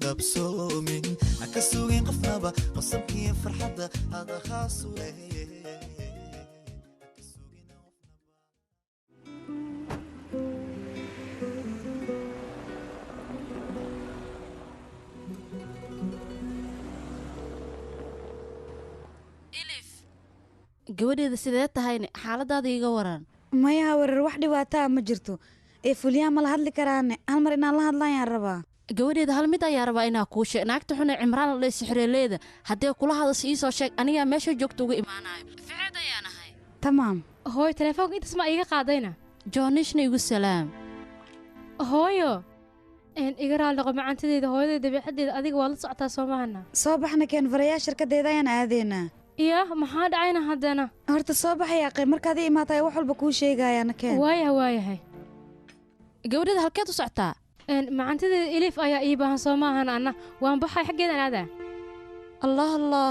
قبسومين عكسوين قفنابا قصبكي فرحة هذا خاص gabadheeda sidee tahayne xaaladaada iga waran maya warar wax dhibaataa ma jirto ee fuliyaan ma la hadli karaane hal mar inaan la hadlayaan rabaa gabadheeda hal mid ayaa rabaa inaa kuu sheeg naagta xune cimraan la sixreeleeda haddee kula hadasha ii soo sheeg anigaa meesha joogta uga imaanayo ficeed ayaan ahay tamaam hooyo telefoonka intaas ma iga qaadayna joonishna igu salaam hooyo iga raaliqo macaantadeeda hooyadee dabiicadeeda adiga waad la socotaa soo mahana soo baxna keen farayaa shirkadeeda ayaan aadeynaa iya maxaa dhacayna haddana horta soo baxayaaqay markaad ii imaatay wax walba kuu sheegayaana keen waayahay gabadheeda halkeed u socotaa macantadeeda iliif ayaa ii baahan soo maahan anna waan baxay xaggeedan aadaa allah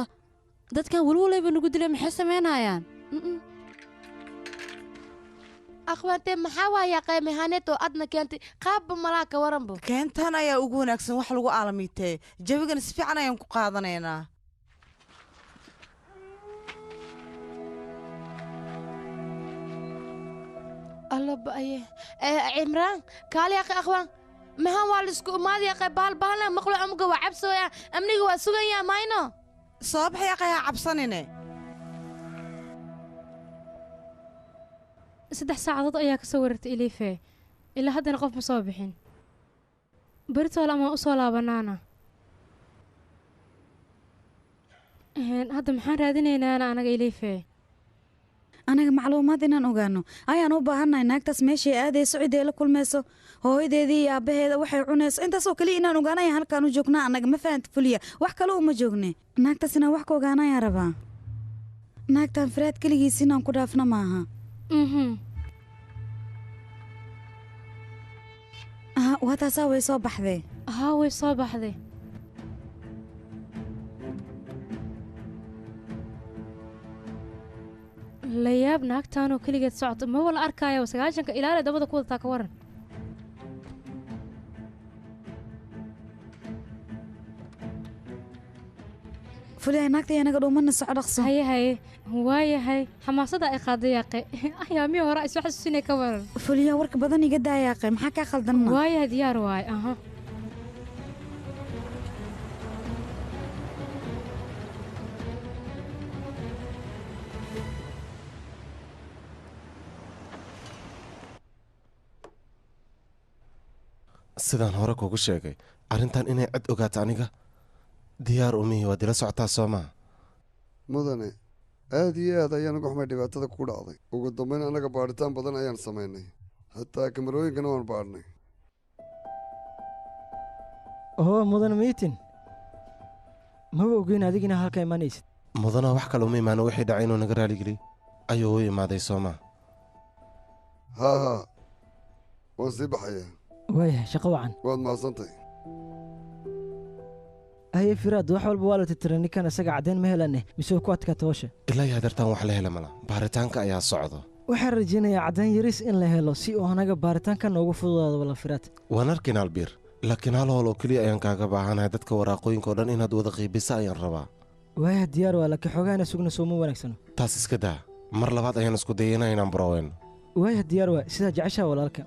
dadkan welwalayba nugu dilay maxay samaynayaan akhwaantee maxaa waayaa qaymahaneetoo adna keentay qaabba malaaka waranbo keentaan ayaa ugu wanaagsan wax lagu aalamiitee jawigan si fiican ayaan ku qaadanaynaa الله بأيه عمران قال يا أخي أخوان ما هو والسكو ماذا يا أخي بالبالنا مقلوع أمك وعبسو يا أمني وسوق يا ماينو صباح يا أخي عبسانينه 3 ساعات ayaa ka soo warartay Ilife ilaa haddana qof ma soo bixin baritool ama u soo laabanaana hadda maxaan raadinaynaa anaga Ilife anaga macluumaad inaan ogaano ayaan u baahannahay naagtaas meeshay aadayso cidee la kulmayso hooyadeedii iyo aabbaheeda waxay cunayso intaasoo kaliya inaan ogaanaya halkaan u joognaa annaga ma fahanta fuliya wax kale uma joogne naagtaas inaan wax ka ogaanayaan rabaa naagtaan faraad keligiis inaan ku dhaafna maaha waa taasaa way soo baxdee haa way soo baxday la yaab naagtaanoo keligeed socoto ma wala arkaayo 9 ilaale dabada ku wadataa ka waran fuliya naagta anaga dhuumana soco dhaqso haye waayahay xamaasada ay qaaday yaaqe ayaamii hore isoo xasuusinay ka waran fuliya warka badan iga daa yaaqe maxaa kaa khaldanna waayahay diyaar waay aha sidaan hore kugu sheegay arrintan inay cid ogaato aniga diyaar umihi waad ila socotaa soo maa mudane aad iyo aad ayaan uga xumay dhibaatada ku dhacday ugu dambayn annaga baadhitaan badan ayaan samaynay hataa kamarooyinkana waan baadhnay mudane miitin maba ogeyn adigina halka imanaysid mudana wax kale uma imaano wixii dhacay inuu naga raaligeliy ayuu u imaaday soo maa haa waan sii baxayaa waayahay shaqo wacan waad mahadsantahay haye firaad wax walba waa la titira ninkan isaga caddayn ma helaneh mise ku adkaata howsha ilaa iyo hadeertaan wax la hela mala baaritaanka ayaa socdo waxaan rajaynayaa caddayn yariis in la helo si uu anaga baaritaanka noogu fududaado wala firaad waan arkin albiir laakiin hal howl oo keliya ayaan kaaga baahanahay dadka waraaqooyinka oo dhan inaad wada qiibisa ayaan rabaa waaya diyaar waa laakiin xoogaana sugna sooma wanaagsano taas iska daa mar labaad ayaan isku dayana inaan baroweyno waaya diyaar waa sidaa jeceshaa walaalka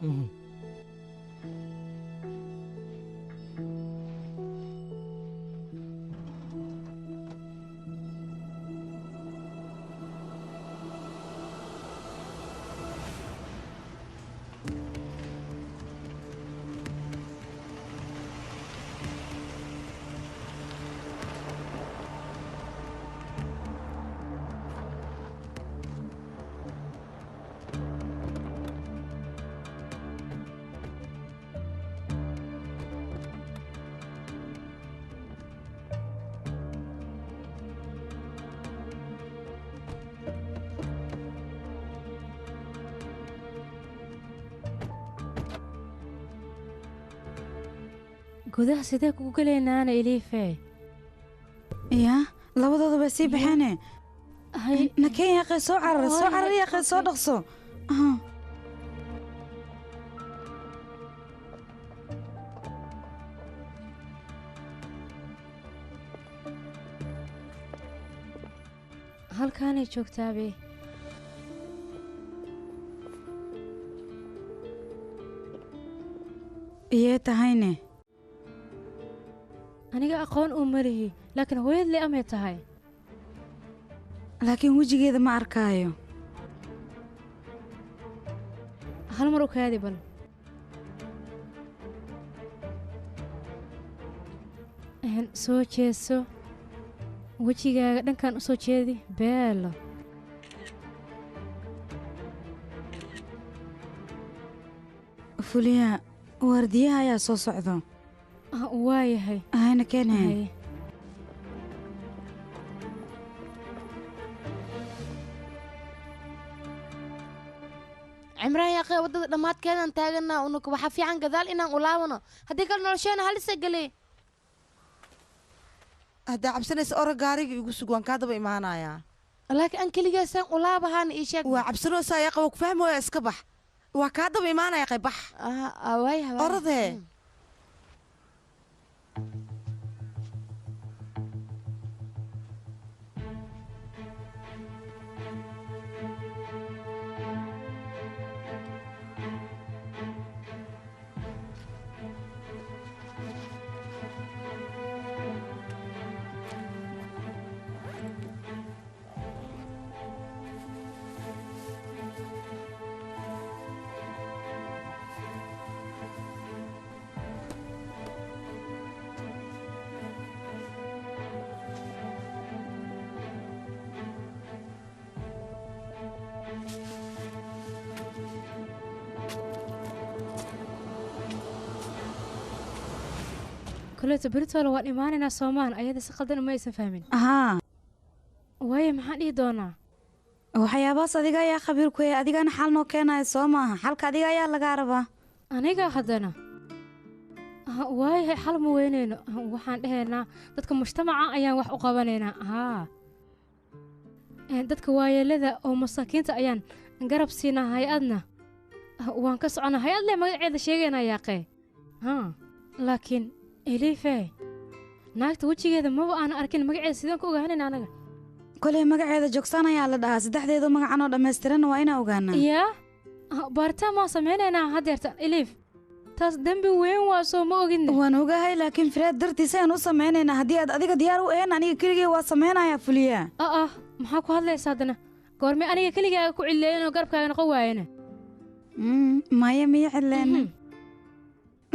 gudaha sidee kugu gelaynaana Ilife yaa labadooda bay sii baxeene nakeen yaaqay soo carar yaaqay soo dhaqso halkaanay joogtaabe iyee tahayne aniga aqoon uu malihi laakiin hooyadle amay tahay laakiin wejigeeda ma arkaayo hal mar u kaadi bal soo jeeso wejigaaga dhankan u soo jeedi beelo fuliya waardiyaha ayaa soo socdo waayahay ahayna keenahay cimraan yaaqee waddada dhammaadkeedaan taaganaa unuka waxaa fiican gadaal inaan u laabano haddii kale nolosheena halisa geli haddaa cabsanaysa ora gaariga igu sug waan kaa daba imaanayaa laakiin aan keligeesaan u laabahaana ii sheeg waa cabsanoosaa yaqa waa ku fahmooya iska bax waa kaa daba imaanaya qay bax waayaha oradee koleeto beritoole waan imaanaynaa soomaan ayada si qaldan uma aysan fahmin haa waaye maxaan dhihi doonaa waxyaabahaas adiga ayaa khabiirku ee adigana xal noo keenaya soo maaha xalka adiga ayaa lagaa rabaa aniga haddana waayahay xal ma weynayno waxaan dhahaynaa dadka mujtamaca ayaan wax u qabanaynaa haa dadka waayeelada oo masaakiinta ayaan garab siinaa hay-adna waan ka soconaa hay-ad leh magaceeda sheegaynaa yaaqee laakiin eliife naagta wejigeeda maba aana arkin magaceeda sidaan ku ogaanayna anaga koley magaceeda joogsan ayaa la dhahaa saddexdeedu magacanoo dhammaystiranna waa inaa ogaanaa yaa baaritaan maan samaynaynaa haddeerta eliif taas dembi weyn waa soo ma ogin waan ogahay laakiin firaad dartiisa ayaan u samaynaynaa haddii aad adiga diyaar u een aniga keligay waa samaynayaa fuliyaa maxaa ku hadlaysa haddana goormay aniga keligaaga ku cilleeyanoo garabkaaga noqon waayana maya miya cidleen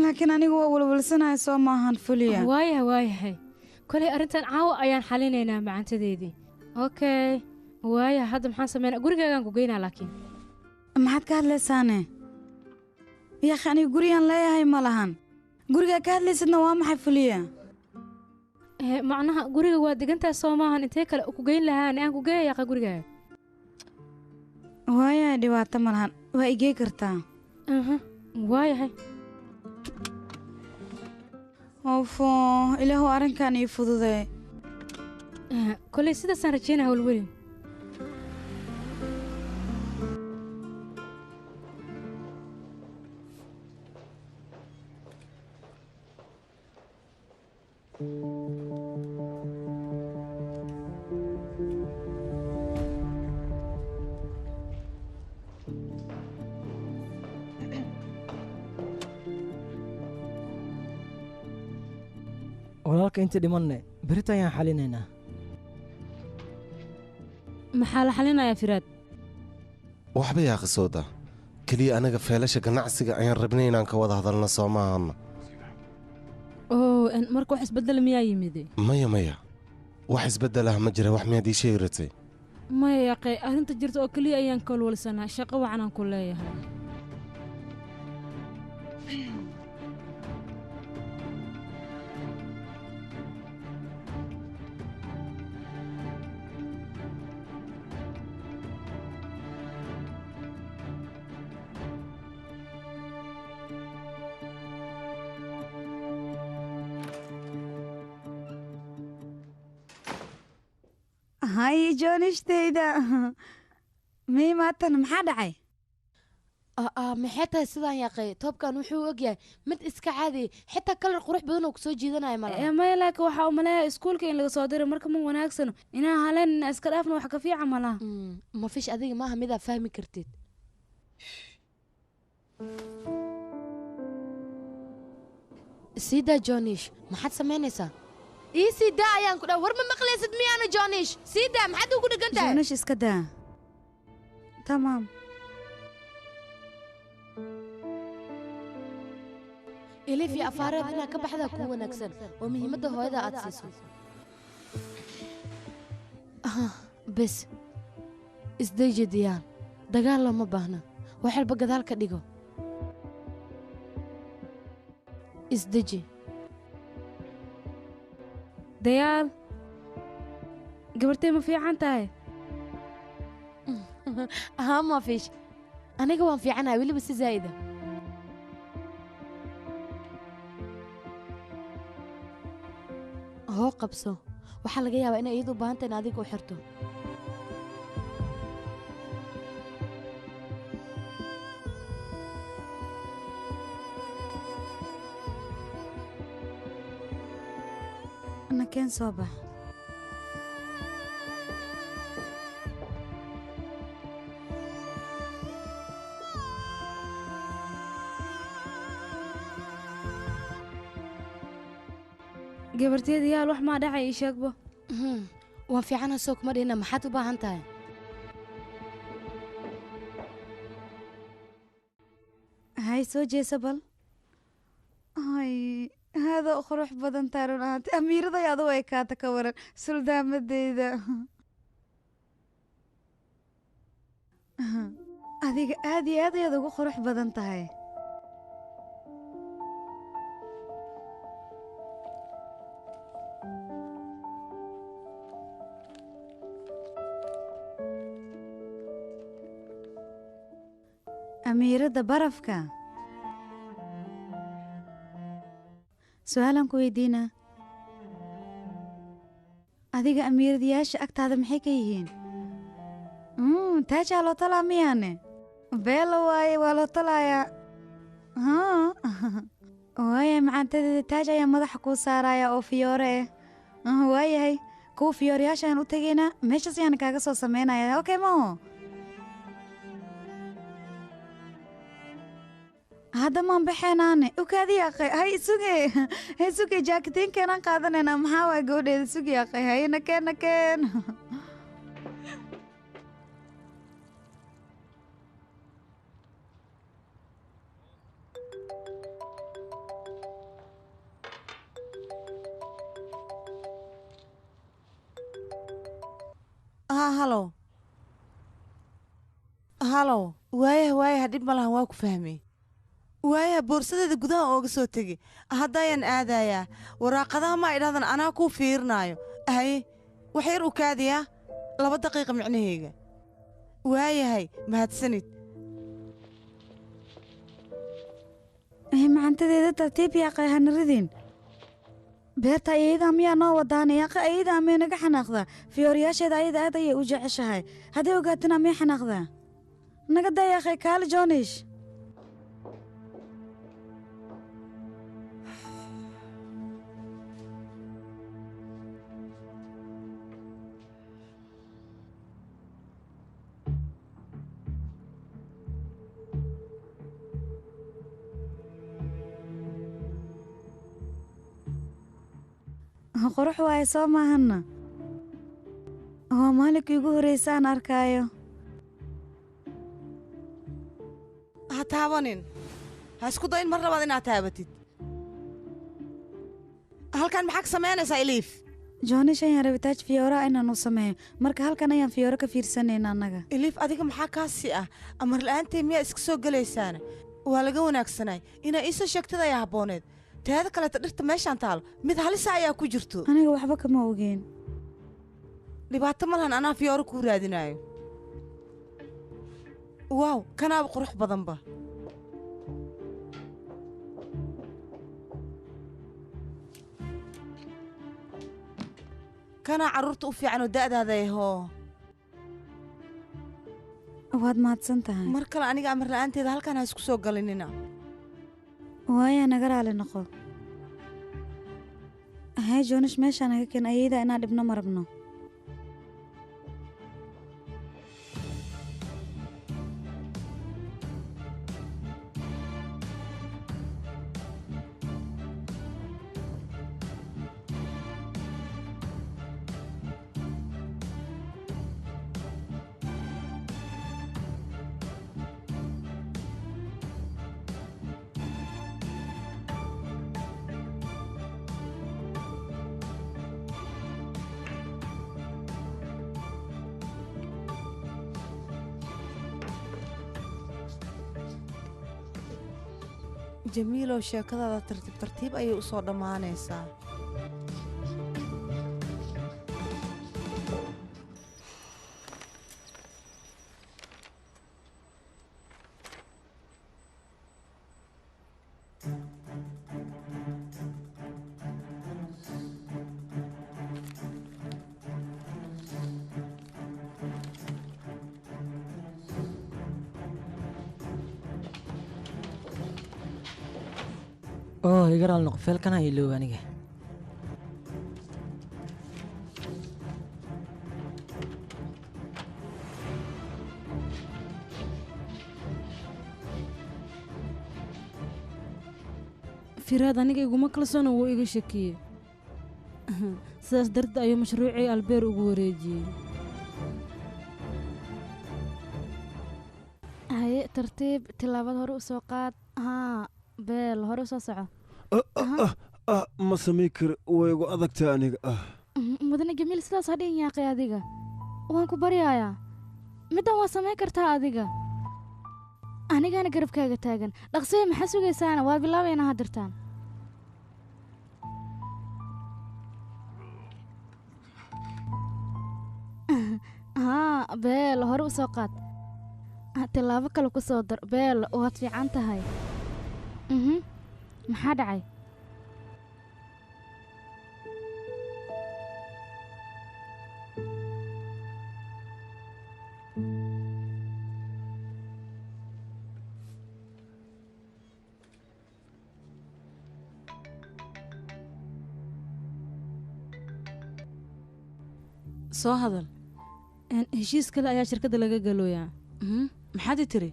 laakiin anigu waa walwalsanahay soo maahan fuliya waayahay kolay arrintan caawa ayaan xalinaynaa macantadeedii okay waaya hadda maxaan samaynaa gurigaagaan ku geynaa laakiin maxaad ka hadlaysaane yaakhi aniga gurigaan leeyahay ma lahan gurigaa ka hadlaysidna waa maxay fuliya macnaha guriga waa degantaa soo maahan intee kale ku geyn lahaane aan ku geeya yaaqa gurigaaga waayahay dhibaato ma lahan waa igey kartaa waayahay ofo ilaahu arrinkan ii fududee koley sidaasaan rajaynaa howlwelin walaalka intii dhimanne berita ayaan xalinaynaa maxaa la xalinayaa firaad waxba yaa qisooda keliya anaga feelasha ganacsiga ayaan rabnay inaan ka wada hadalno soo maahanna marka wax isbeddel miyaa yimide maya wax isbeddelah ma jira wax miyaad ii sheegi ratay maya yaqay arrinta jirta oo keliya ayaan ka walwalsanaa shaqo wacanaan ku leeyahay hay joonishtayda mii maatan maxaa dhacay maxay tahay sidaan yaaqay toobkan wuxuu ogyahay mid iska caadi xitaa kalar qurux badan oo kusoo jiidanaya malaha maya laakiin waxaa u maleeyaa iskuulka in laga soo diray marka ma wanaagsano inaan haleen inaa iska dhaafna wax ka fiican malaha ma fish adiga maaha midaa fahmi kartid sida Jonish maxaad samaynaysaa ii sida ayaan ku dhaw war ma maqlaysid miyaana Jonish sida maxaad ugu dhigan tahay Jonish iska daa tamaam إلي أفارق أنا كبحذا كون أكسن ومهمته هذا أتسيسو بس إزديجي ديان دقال لما بهنا وحل بقى ذلك ديقو إزديجي ديال قبرتي ما في عنتاي ما فيش أنا قوان في عنها واللي بس زايدة هو قبسو waxaa laga yaabaa inay iyadu baahanta in adiga u xirto ana keen soo bax gabarteeda yaal wax maa dhacay ii sheegbo waan fiicana soo kuma dhihina maxaad u baahan tahay hay soo jeesa bal hay haada qurux badan tahay run ahaanti amiiraday adu ay kaata ka waran suldaamadeyda adiga aad iyo aad ayaad ugu qurux badan tahay amiirada barafka su-aalaan ku weydiinaa adiga amiiradayaasha agtaada maxay ka yihiin taajaa loo talaa miyaane beela waaye waa loo talaayaa waaya macaantadeeda taaj ayaa madaxa kuu saaraya oo fiyoore ah waayahay kuwa fiyooreyaasha aan u tegaynaa meeshaas ayaan kaaga soo samaynaya okay maho hadda maan baxeenaane ukaadi yaqay hay suge jaakitiinkeenaan qaadanaynaa maxaa waa gabadheeda sugi yaqay hay nakeen halow waayah dhib ma lahan waa ku fahmay waaya boorsadeeda gudaha ooga soo tegi haddayaan aadayaa waraaqadaha ma idhahdan anaa kuu fiirinaayo haye wax yar u kaadiyaa 2 daqiiqa micnaheyga waayahay mahadsanid macantadeeda tartiib yaaqay hanaridin beerta ayadaa miyaa noo wadaana yaaqa ayadaa may naga xanaaqdaa fiyooriyaasheeda ayada aad ayay u jeceshahay hadday ogaatina may xanaaqdaa naga daa yaaqay kaali Jonish qurux waaye soo maahanna waa maalinkii ugu horraysaan arkaayo ha taabanin ha isku dayin mar labaad inaad taabatid halkan maxaa ka samaynaysaa Eliif Jonish ayaan rabitaaj fiyoora inaan u sameeyo marka halkan ayaan fiyoora ka fiirsanayna annaga Eliif adiga maxaa kaasi ah amar la'aantay miyaa iska soo galaysaana waa laga wanaagsanay inaa ii soo sheegtid ayaa habbooneed teeda kaleeta dhirta meeshaan taalo mid halisa ayaa ku jirto aniga waxba kama ogeen dhibaato ma lahan anaa fiyooro kuu raadinaayo waaw kanaaba qurux badanba kanaa carruurta u fiican oo da'daada ahoo waad mahadsan tahay mar kale aniga amar la'aanteeda halkaan ha isku soo galinina waaya naga raali noqo hee joonish meeshaa naga keen ayayda inaan dhibno ma rabno jamiilow sheekadaada tartiib tartiib ayay u soo dhammaanaysaa iga raali noqo feelkana iloow aniga firaad aniga iguma kalsoona wuu iga shakiyey sidaas darteed ayuu mashruucii albeer ugu wareejiyey haye tartiib tilaabad hore u soo qaad haa beel hore u soo soco ma samayn kara way igu adagtaa aniga mudane jamiil sidaas hadhin yaaqay adiga waan ku baryayaa middan waa samayn kartaa adiga anigaana garabkaaga taagan dhaqsaya maxaa sugaysaana waa bilaabaynaa hadirtaan haa beel hore u soo qaad tilaabo kale ku soo dar beel waad fiican tahay maxaa dhacay soo hadal heshiis kale ayaa shirkadda laga galooyaa maxaad i tiri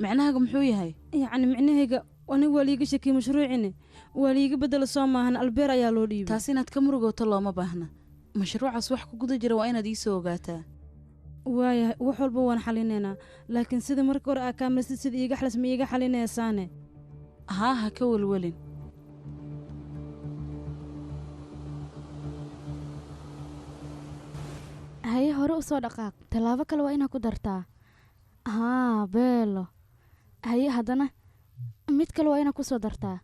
macnahaaga muxuu yahay yacni micnahayga anigu waa liiga shakiyey mashruucini waa liiga beddela soo maahan albeer ayaa loo dhiibay taas inaad ka murugooto looma baahna mashruucaas wax ku guda jira waa inaad ii soo ogaataa waayahay wax walba waan xalinaynaa laakiin sida marka hore aa kaamilsid sida iiga xalis ma iiga xalinaysaane haa ha ka welwelin haye hore u soo dhaqaaq tallaabo kale waa inaad ku dartaa haa beelo haye haddana mid kale waa inaad ku soo dartaa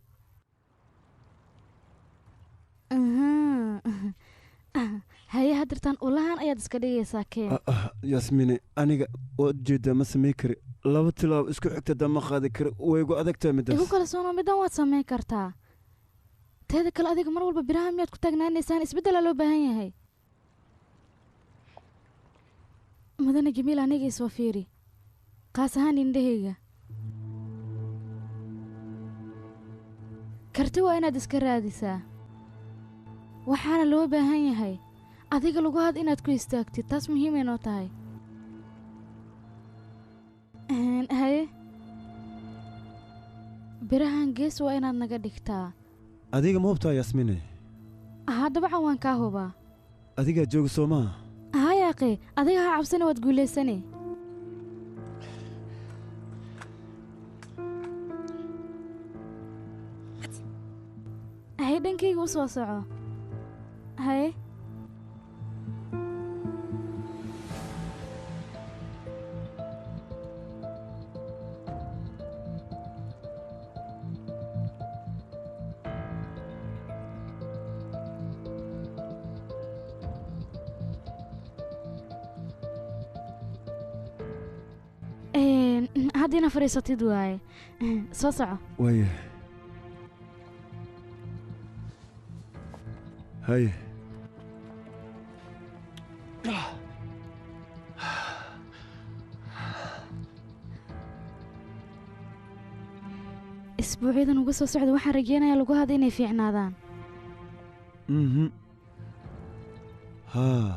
haye hadirtaan ulahan ayaad iska dhigaysaa keen yasmine aniga waad ujeedaa ma samayn kari laba tilaabo isku xigta dama qaadi kara way igu adagtaa middaas igu kale soonoo middan waad samayn kartaa teeda kale adiga mar walba biraha miyaad ku taagnaanaysaan isbeddelaa loo baahan yahay mudane jamiil aniga isoo fiiri qaas ahaan indhahayga karti waa inaad iska raadisaa waxaana loo baahan yahay adiga laguhaad inaad ku istaagtid taas muhiimay noo tahay haye birahan gees waa inaad naga dhigtaa adiga ma hubtaa yasmine dabcan waan kaa hubaa adigaa jooga soo maa hayaaqe adiga ha cabsana waad guulaysane haye dhankayga u soo soco haye haddiina fadhiisatid waaye soo soco waaya haye isbuucyadan uga soo socda waxaan rajeynayaa lagu hada inay fiicnaadaan. haa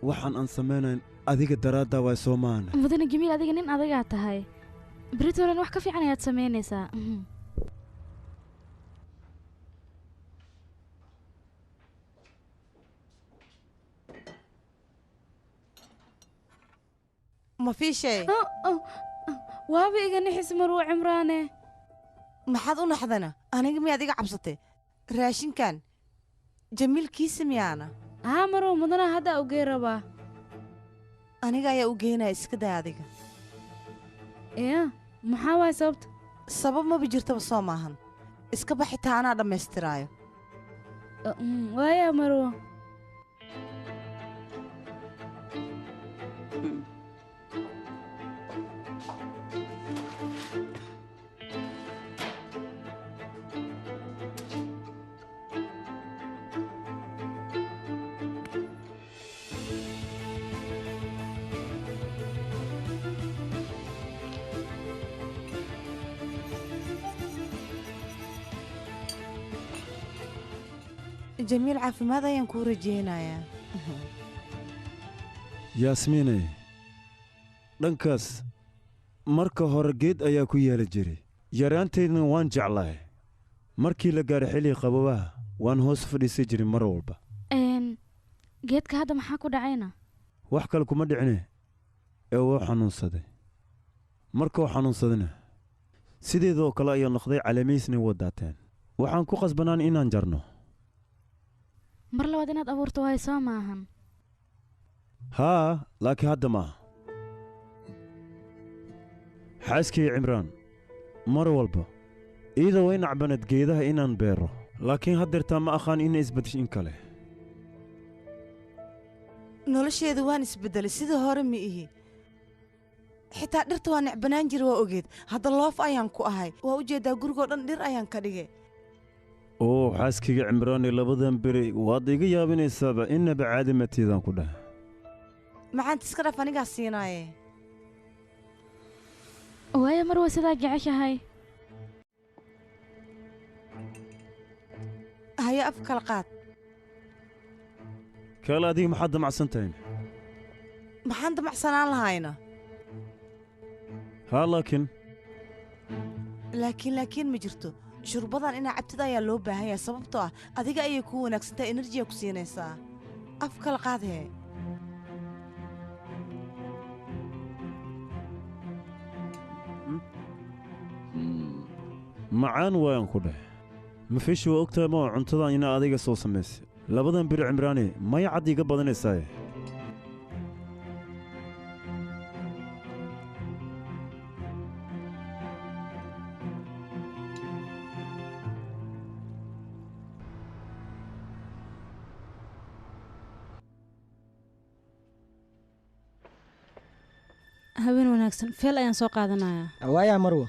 waxaan aan samaynayn adiga daraaddaa waay soo maana. mudane jamiil adiga nin adagaa tahay britolan wax ka fiican ayaad samaynaysaa. ma fii shay waaba iga nixis marwo cimraane. maxaad u naxdana aniga miyaad iga cabsatay raashinkan jamiilkiisa miyaana haa marwo mudana haddaa ugey rabaa. aniga ayaa u geynaya iska day adiga. ya maxaa waay sababta? sabab maba jirtaba soo maahan iska baxitaa anaa dhammaystiraayo. waaya marwo. jamiil caafimaad ayaan kuu rajeynayaa. yaasmiinay dhankaas marka hore geed ayaa ku yeeli jiray yaraantaydna waan jeclahay markii la gaadhay xilliga qabowaha waan hoos fadhiisan jiray mar walba. geedka hadda maxaa ku dhacayna? wax kale kuma dhicine ee wuu xanuunsaday markuu xanuunsadana sideedoo kale ayaa noqday caleemihiisna waa daateen waxaan ku qasbanaan inaan jarno. mar labaad inaad abuurto waay soo maahan. haa laakiin hadda maaha. xaaskii cimraan mar walba iyadoo way nacbanad geedaha inaan beero laakiin haddeertaa ma aqaan ina isbeddesh in kale. nolosheeda waan isbeddelay sidii hore ma ihi xitaa dhirta waa necbanaan jira waa ogeed hadda loof ayaan ku ahay waa u jeeddaa gurigoo dhan dhir ayaan ka dhigay. oo xaaskayga cimraani labadan beri waad iga yaabinaysaaba innaba caadimatiidaan ku dhaha. macaanta iska dhaf anigaa siinaaye. waaya marwa sidaa jeceshahay. haya af kala qaad. kaale adiga maxaad damacsan tahayn? maxaan damacsanaan lahayna? haa laakiin ma jirto shurbadan inaa cabtida ayaa loo baahan yahay sababtoo ah adiga ayay kuu wanaagsantahay enerjiya ku siinaysaa. af kala qaad hee. macaan waayaan ku dheh mafiishi waa ogtahay maa cuntadan inaa adiga soo samaysay labadan beri cimraani maya cad iga badanaysaaye. habeen wanaagsan feel ayaan soo qaadanayaa. waayaa marwo.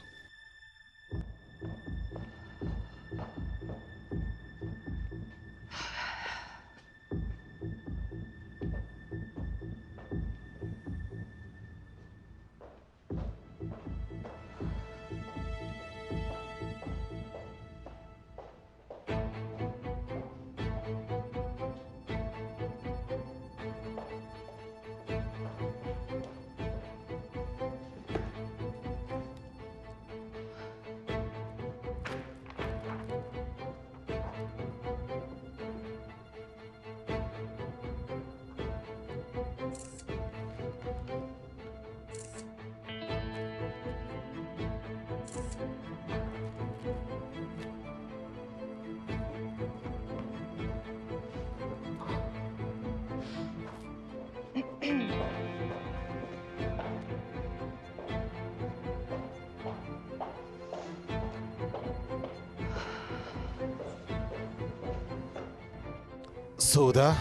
سودا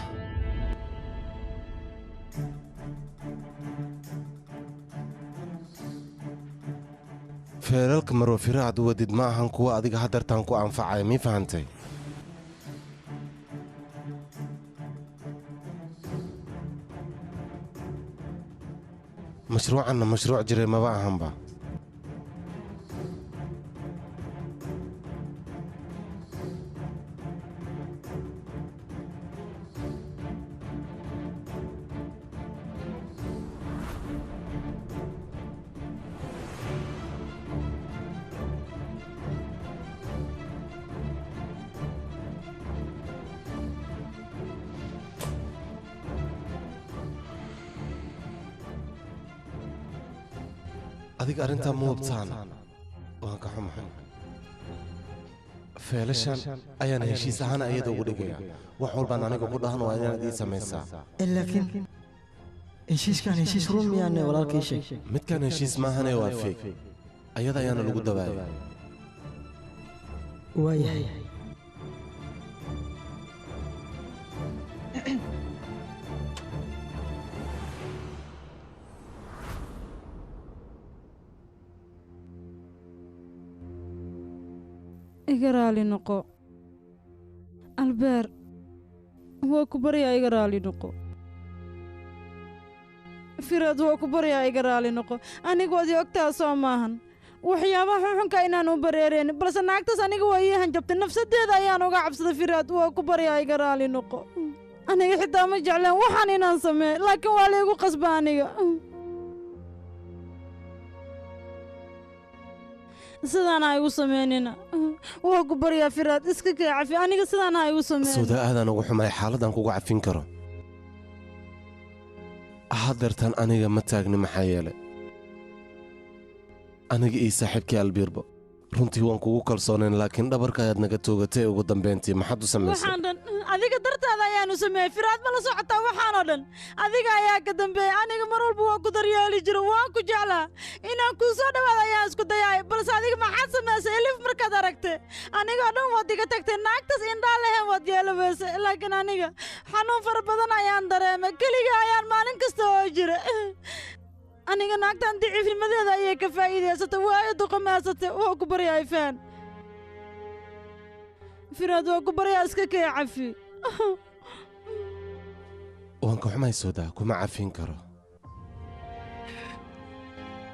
feelalka marwafira aad u wadid ma ahan kuwa adiga haddartaan ku anfacaya mii fahantay mashruucanna mashruuc jiray maba ahanba adiga arrintaa ma hubtaan waan ka xumahay feelashan ayaan heshiis ahaan ayada ugu dhigaya wax walbaan aniga ku dhahan waa inaad ii samaysaa laakiin heshiiskan heshiis run miyaane walaalkii sheeg midkaan heshiis maahane waa feeg ayada ayaana lagu dabaaya waayahay iga raali noqo albeer waa ku baryaa iga raali noqo firaad waa ku baryaa iga raali noqo anigoodii ogtaa soo maahan waxyaabaha xunxunka inaan u bareereen balse naagtaas aniga waa ii hanjabtay nafsadeeda ayaan uga cabsaday firaad waa ku baryaa iga raali noqo aniga xitaa ma jecleen waxaan inaan sameey laakiin waa laygu qasba aniga sidaan ha igu samaynina waa ku baryaa firaad iska kee cafi aniga sidaan ha igu samaynin sawda aadaan ugu xumay xaaladdan kugu cafin karo haddeertan aniga ma taagni maxaa yeelay aniga iyo saaxiibkii albiirbo runtii waan kugu kalsoonayn laakiin dhabarka ayaad naga toogatay ugu dambayntii maxaad u samaysay waxaan dhan adiga dartaada ayaanu sameeyey firaad ma la socotaa waxaanoo dhan adiga ayaa ka dambeeyey aniga mar walba waa ku daryeeli jiro waan ku jeclaa inaan kuu soo dhowaada ayaan isku dayaay balse adiga maxaad samaysay elif markaad aragtay anigoo dhan waad iga tagtay naagtaas indhaa lehen waad yeelabaysay laakiin aniga xanuun fara badan ayaan dareemay keliga ayaan maalin kasta oo jira aniga naagtan daciifnimadeeda ayay ka faa'iidaysatay waayo duqamaasatay waa ku baryaa ifaan firaad waa ku baryaa iska kee cafi waan ka xumay soodaa kuma cafin karo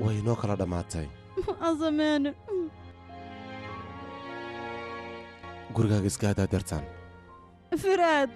way inoo kala dhammaatay aan sameynin gurigaaga iska hadaa dartaan firaad